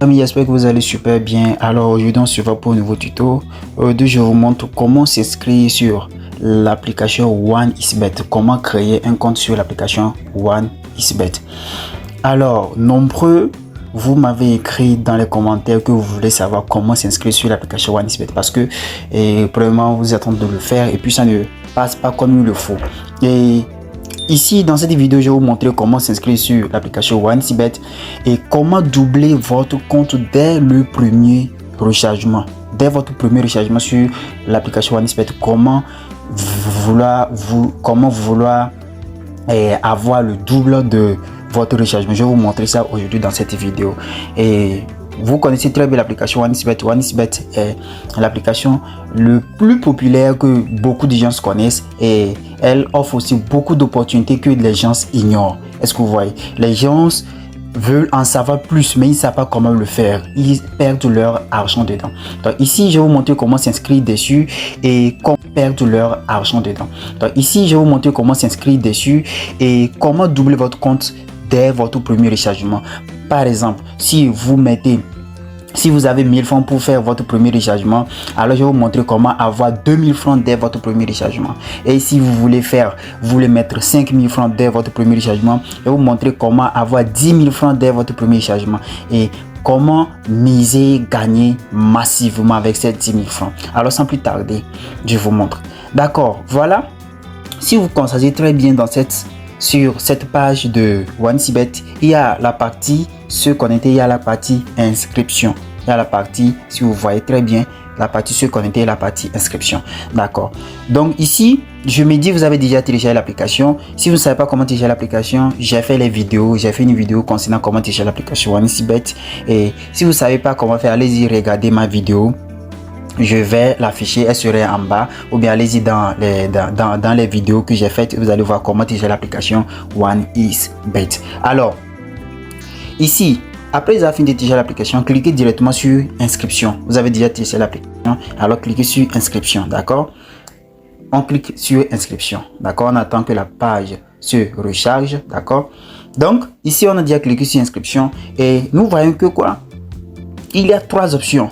Amis, j'espère que vous allez super bien. Alors aujourd'hui on se voit pour un nouveau tuto. Aujourd'hui je vous montre comment s'inscrire sur l'application OneXBet. Comment créer un compte sur l'application OneXBet. Alors nombreux, vous m'avez écrit dans les commentaires que vous voulez savoir comment s'inscrire sur l'application OneXBet parce que premièrement vous attendez de le faire et puis ça ne passe pas comme il le faut. Et ici, dans cette vidéo, je vais vous montrer comment s'inscrire sur l'application OneXBet et comment doubler votre compte dès le premier rechargement. Dès votre premier rechargement sur l'application OneXBet, comment vouloir avoir le double de votre rechargement. Je vais vous montrer ça aujourd'hui dans cette vidéo. Et vous connaissez très bien l'application OneXBet. OneXBet est l'application le plus populaire que beaucoup de gens connaissent et elle offre aussi beaucoup d'opportunités que les gens ignorent. Est-ce que vous voyez? Les gens veulent en savoir plus mais ils ne savent pas comment le faire. Ils perdent leur argent dedans. Donc ici, je vais vous montrer comment s'inscrire dessus et comment perdre leur argent dedans. Donc ici, je vais vous montrer comment s'inscrire dessus et comment doubler votre compte dès votre premier rechargement. Par exemple, si vous avez 1000 francs pour faire votre premier rechargement, alors je vais vous montrer comment avoir 2000 francs dès votre premier rechargement. Et si vous voulez mettre 5000 francs dès votre premier rechargement, je vais vous montrer comment avoir 10 000 francs dès votre premier rechargement. Et comment miser, gagner massivement avec ces 10 000 francs. Alors sans plus tarder, je vous montre. D'accord, voilà. Si vous constatez très bien sur cette page de OneXBet, il y a la partie se connecter, il y a la partie inscription. Il y a la partie, si vous voyez très bien, la partie se connecter et la partie inscription. D'accord. Donc ici, je me dis, vous avez déjà téléchargé l'application. Si vous ne savez pas comment télécharger l'application, j'ai fait une vidéo concernant comment télécharger l'application OneXBet. Et si vous ne savez pas comment faire, allez-y regarder ma vidéo. Je vais l'afficher, elle serait en bas, ou bien allez-y dans les vidéos que j'ai faites, vous allez voir comment télécharger l'application OneXBet. Alors, ici, après avoir fini de télécharger l'application, cliquez directement sur inscription. Vous avez déjà téléchargé l'application, alors cliquez sur inscription, d'accord? On clique sur inscription, d'accord? On attend que la page se recharge, d'accord? Donc, ici, on a déjà cliqué sur inscription et nous voyons que quoi? Il y a trois options.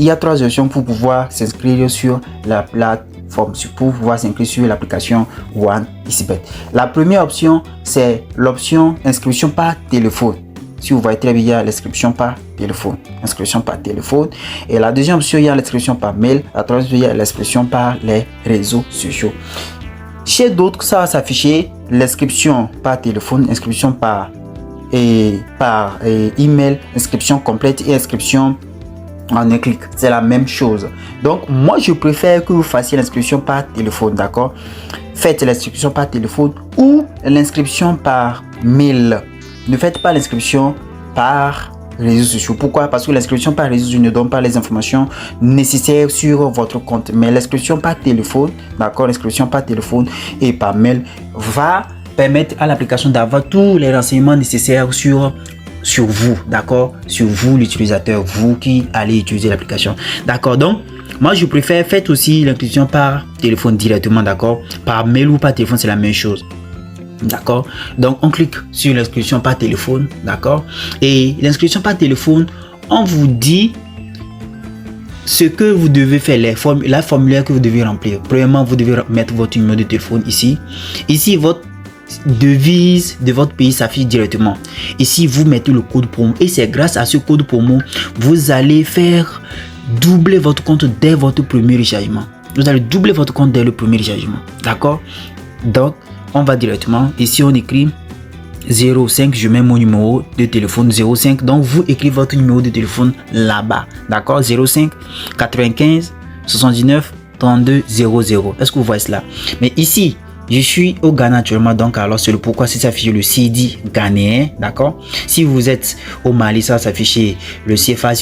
Il y a trois options pour pouvoir s'inscrire sur la plateforme, pour pouvoir s'inscrire sur l'application OneXBet. La première option, c'est l'option inscription par téléphone. Si vous voyez très bien, il y a l'inscription par téléphone. Inscription par téléphone. Et la deuxième option, il y a l'inscription par mail. La troisième option, il y a l'inscription par les réseaux sociaux. Chez d'autres, ça va s'afficher l'inscription par téléphone, inscription par email, inscription complète et inscription en un clic. C'est la même chose. Donc moi je préfère que vous fassiez l'inscription par téléphone, d'accord? Faites l'inscription par téléphone ou l'inscription par mail. Ne faites pas l'inscription par réseaux sociaux. Pourquoi? Parce que l'inscription par réseaux sociaux ne donne pas les informations nécessaires sur votre compte. Mais l'inscription par téléphone, d'accord, l'inscription par téléphone et par mail va permettre à l'application d'avoir tous les renseignements nécessaires sur vous, d'accord, sur vous l'utilisateur, vous qui allez utiliser l'application, d'accord. Donc moi je préfère faites aussi l'inscription par téléphone directement, d'accord, par mail ou par téléphone, c'est la même chose, d'accord. Donc on clique sur l'inscription par téléphone, d'accord, et l'inscription par téléphone, on vous dit ce que vous devez faire, la formulaire que vous devez remplir. Premièrement, vous devez mettre votre numéro de téléphone ici, votre devise de votre pays s'affiche directement. Ici, vous mettez le code promo et c'est grâce à ce code promo, vous allez faire doubler votre compte dès votre premier rechargement. Vous allez doubler votre compte dès le premier rechargement, d'accord? Donc, on va directement. Ici, on écrit 05, je mets mon numéro de téléphone 05. Donc, vous écrivez votre numéro de téléphone là-bas, d'accord? 05 95 79 32 00. Est-ce que vous voyez cela? Mais ici, je suis au Ghana actuellement, donc alors c'est le pourquoi c'est s'afficher le CD ghanéen, d'accord. Si vous êtes au Mali, ça s'afficher le CFA.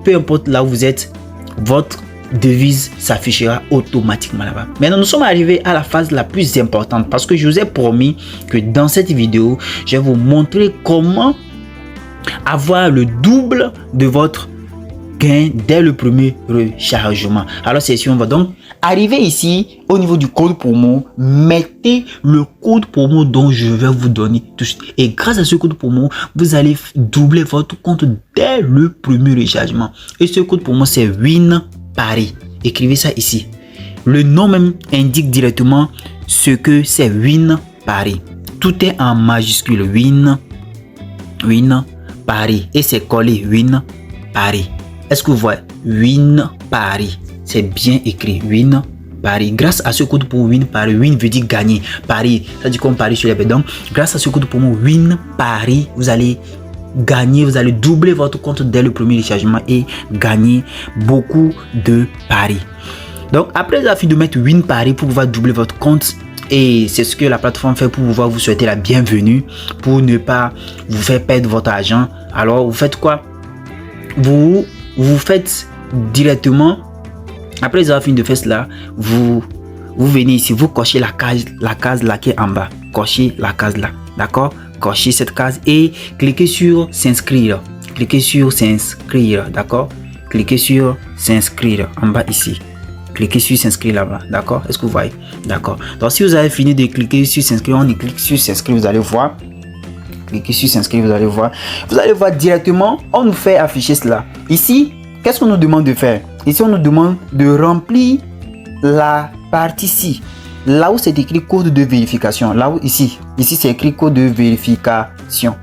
Peu importe là où vous êtes, votre devise s'affichera automatiquement là-bas. Maintenant, nous sommes arrivés à la phase la plus importante parce que je vous ai promis que dans cette vidéo, je vais vous montrer comment avoir le double de votre gain dès le premier rechargement. Alors c'est ici on va donc arriver ici au niveau du code promo, mettez le code promo dont je vais vous donner tout de suite. Et grâce à ce code promo, vous allez doubler votre compte dès le premier rechargement. Et ce code promo c'est WinPari. Écrivez ça ici. Le nom même indique directement ce que c'est WinPari. Tout est en majuscule. WinPari. Et c'est collé WinPari. Est-ce que vous voyez? WinPari. C'est bien écrit. WinPari. Grâce à ce code pour WinPari, Win veut dire gagner. Pari, ça dit qu'on parie sur les bêtes. Donc, grâce à ce code pour WinPari, vous allez gagner, vous allez doubler votre compte dès le premier rechargement et gagner beaucoup de paris. Donc, après avoir fini de mettre WinPari pour pouvoir doubler votre compte, et c'est ce que la plateforme fait pour pouvoir vous souhaiter la bienvenue, pour ne pas vous faire perdre votre argent. Alors, vous faites quoi? Vous faites directement, après avoir fini de faire cela, vous venez ici, vous cochez la case là qui est en bas. Cochez la case là, d'accord? Cochez cette case et cliquez sur s'inscrire. Cliquez sur s'inscrire, d'accord? Cliquez sur s'inscrire en bas ici. Cliquez sur s'inscrire là-bas, d'accord? Est-ce que vous voyez? D'accord. Donc si vous avez fini de cliquer sur s'inscrire, on y clique sur s'inscrire, vous allez voir. Cliquez sur s'inscrire, vous allez voir. Vous allez voir directement, on nous fait afficher cela. Ici, qu'est-ce qu'on nous demande de faire? Ici, on nous demande de remplir la partie ici. Là où c'est écrit code de vérification. Là où ici c'est écrit code de vérification.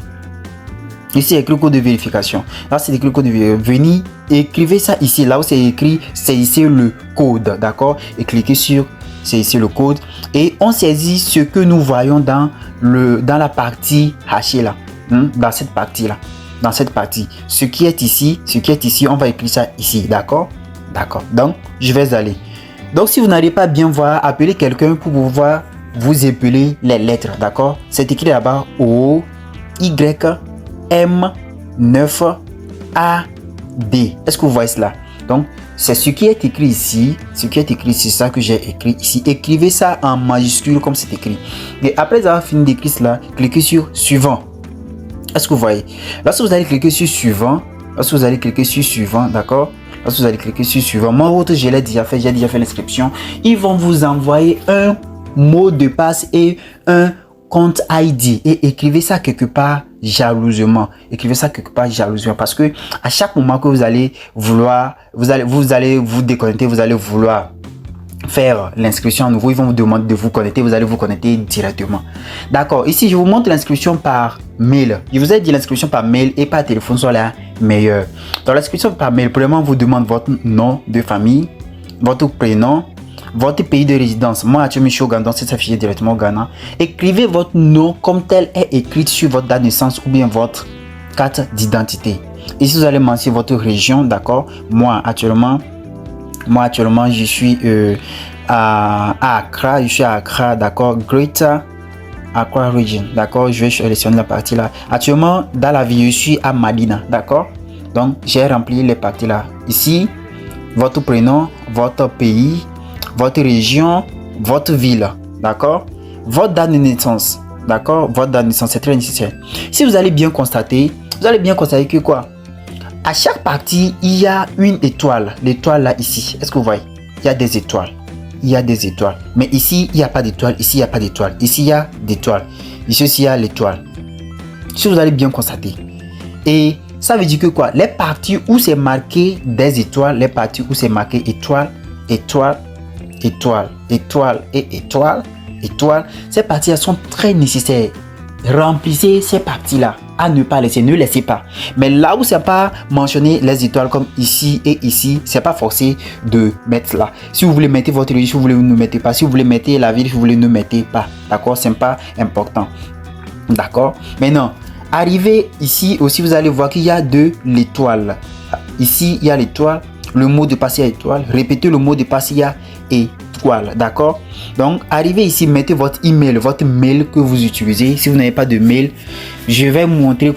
Ici, c'est écrit code de vérification. Là, c'est écrit code de vérification. Venez, écrivez ça ici. Là où c'est écrit, c'est ici le code. D'accord? Et cliquez sur, c'est ici le code. Et on saisit ce que nous voyons dans la partie hachée là. Dans cette partie là. Dans cette partie. Ce qui est ici, on va écrire ça ici. D'accord? D'accord. Donc, je vais aller. Donc, si vous n'arrivez pas à bien voir, appelez quelqu'un pour pouvoir vous épeler les lettres. D'accord? C'est écrit là-bas O, Y, M, 9, A, D. Est-ce que vous voyez cela? Donc, c'est ce qui est écrit ici. Ce qui est écrit, c'est ça que j'ai écrit ici. Écrivez ça en majuscule comme c'est écrit. Et après avoir fini d'écrire cela, cliquez sur suivant. Est-ce que vous voyez? Lorsque vous allez cliquer sur suivant, d'accord? Lorsque vous allez cliquer sur suivant, moi, autre, je l'ai déjà fait, j'ai déjà fait l'inscription. Ils vont vous envoyer un mot de passe et un compte ID et écrivez ça quelque part jalousement. Écrivez ça quelque part jalousement parce que à chaque moment que vous allez vouloir, vous allez vous déconnecter, vous allez vouloir faire l'inscription à nouveau, ils vont vous demander de vous connecter, vous allez vous connecter directement. D'accord, ici je vous montre l'inscription par mail. Je vous ai dit l'inscription par mail et par téléphone sont la meilleure. Dans l'inscription par mail, premièrement, on vous demande votre nom de famille, votre prénom, votre pays de résidence. Moi, actuellement, je suis au Ghana, donc c'est affiché directement au Ghana. Écrivez votre nom comme tel est écrit sur votre date de naissance ou bien votre carte d'identité. Ici, vous allez mentionner votre région, d'accord. Moi, actuellement, je suis à Accra. Je suis à Accra, d'accord. Greater Accra Region, d'accord. Je vais sélectionner la partie là. Actuellement, dans la vie, je suis à Madina, d'accord. Donc, j'ai rempli les parties là. Ici, votre prénom, votre pays, votre région, votre ville, d'accord. Votre date de naissance, d'accord. Votre date de naissance, c'est très nécessaire. Si vous allez bien constater, que quoi? À chaque partie, il y a une étoile. L'étoile là, ici. Est-ce que vous voyez? Il y a des étoiles. Mais ici, il n'y a pas d'étoile. Ici, il n'y a pas d'étoile. Ici, il y a d'étoiles. Ici aussi, il y a l'étoile. Si vous allez bien constater. Et ça veut dire que quoi? Les parties où c'est marqué des étoiles, les parties où c'est marqué étoile, étoile, étoile, étoile et étoile, étoile, ces parties-là sont très nécessaires. Remplissez ces parties-là. À ne pas laisser, ne laissez pas. Mais là où c'est pas mentionné les étoiles comme ici et ici, c'est pas forcé de mettre là. Si vous voulez mettre votre région, si vous voulez ne mettez pas. Si vous voulez mettre la ville, si vous voulez ne mettez pas. D'accord, c'est pas important. D'accord. Maintenant, arrivez ici aussi, vous allez voir qu'il y a de l'étoile. Ici, il y a l'étoile. Le mot de passe, il y a étoile. Répétez le mot de passe, il y a étoile. D'accord. Donc, arrivez ici, mettez votre email, votre mail que vous utilisez. Si vous n'avez pas de mail, je vais vous montrer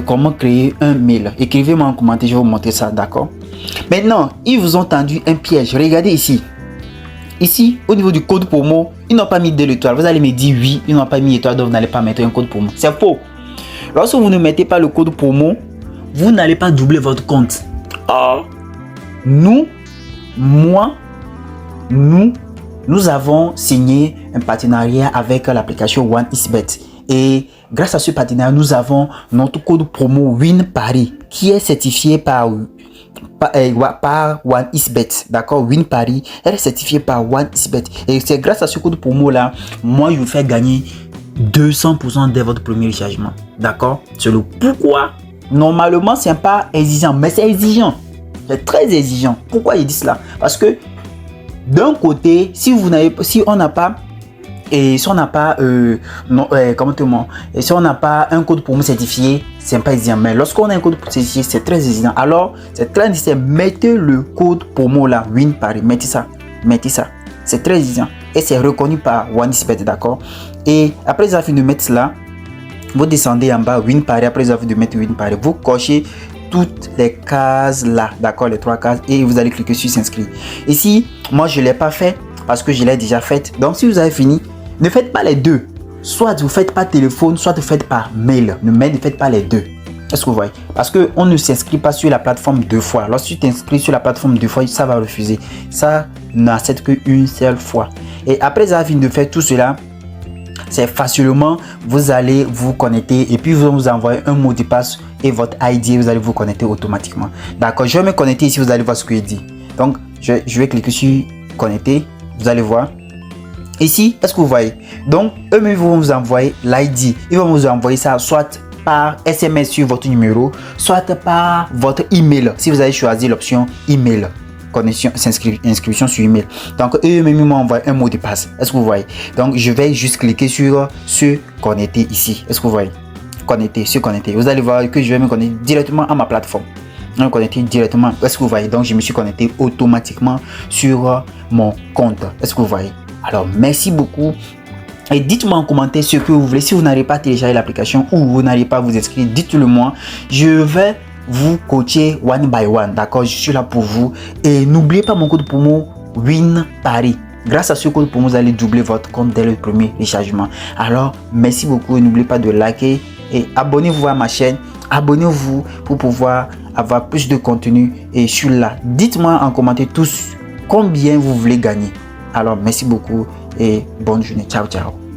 comment créer un mail. Écrivez-moi en commentaire, je vais vous montrer ça. D'accord. Maintenant, ils vous ont tendu un piège. Regardez ici. Ici, au niveau du code promo, ils n'ont pas mis de l'étoile. Vous allez me dire oui, ils n'ont pas mis étoile, donc vous n'allez pas mettre un code promo. C'est faux. Lorsque vous ne mettez pas le code promo, vous n'allez pas doubler votre compte. Or, nous avons signé un partenariat avec l'application OneXBet. Et grâce à ce partenariat, nous avons notre code promo WinParis qui est certifié par OneXBet. D'accord, WinParis, elle est certifiée par OneXBet. Et c'est grâce à ce code promo là, moi je vous fais gagner 200% de votre premier rechargement. D'accord, c'est le pourquoi. Normalement, c'est pas exigeant, mais c'est exigeant. C'est très exigeant. Pourquoi il dit cela? Parce que d'un côté, si on n'a pas un code promo certifié, c'est pas exigeant. Mais lorsqu'on a un code promo certifié, c'est très exigeant. Alors, c'est très exigeant. Mettez le code promo là, WinParis. Mettez ça. C'est très exigeant. Et c'est reconnu par OneXBet, d'accord? Et après avoir fini de mettre cela, vous descendez en bas, WinParis. Après avoir fini de mettre WinParis, vous cochez toutes les cases là, d'accord, les 3 cases, et vous allez cliquer sur s'inscrire. Ici, moi je l'ai pas fait parce que je l'ai déjà fait. Donc si vous avez fini, ne faites pas les deux. Soit vous faites par téléphone, soit vous faites par mail. Mais ne faites pas les deux. Est-ce que vous voyez? Parce que on ne s'inscrit pas sur la plateforme 2 fois. Lorsque tu t'inscris sur la plateforme 2 fois, ça va refuser. Ça n'accepte qu'une seule fois. Et après avoir fini de faire tout cela, c'est facilement, vous allez vous connecter et puis vous envoyer un mot de passe et votre ID, vous allez vous connecter automatiquement. D'accord, je vais me connecter ici, vous allez voir ce que il dit. Donc, je vais cliquer sur connecter, vous allez voir. Ici, est-ce que vous voyez? Donc, eux-mêmes vont vous envoyer l'ID. Ils vont vous envoyer ça soit par SMS sur votre numéro, soit par votre email, si vous avez choisi l'option email. Connexion, inscription sur email. Donc eux-mêmes m'ont envoyé un mot de passe. Est-ce que vous voyez? Donc je vais juste cliquer sur se connecter ici. Est-ce que vous voyez? Connecter, se connecter. Vous allez voir que je vais me connecter directement à ma plateforme. Me connecter directement. Est-ce que vous voyez? Donc je me suis connecté automatiquement sur mon compte. Est-ce que vous voyez? Alors merci beaucoup. Et dites-moi en commentaire ce que vous voulez. Si vous n'arrivez pas à télécharger l'application ou vous n'arrivez pas à vous inscrire, dites-le moi. Je vais vous coacher one by one, d'accord? Je suis là pour vous. Et n'oubliez pas mon code promo WinParis. Grâce à ce code promo, vous allez doubler votre compte dès le premier rechargement. Alors, merci beaucoup et n'oubliez pas de liker et abonnez-vous à ma chaîne. Abonnez-vous pour pouvoir avoir plus de contenu. Et je suis là. Dites-moi en commentaire tous combien vous voulez gagner. Alors, merci beaucoup et bonne journée. Ciao, ciao.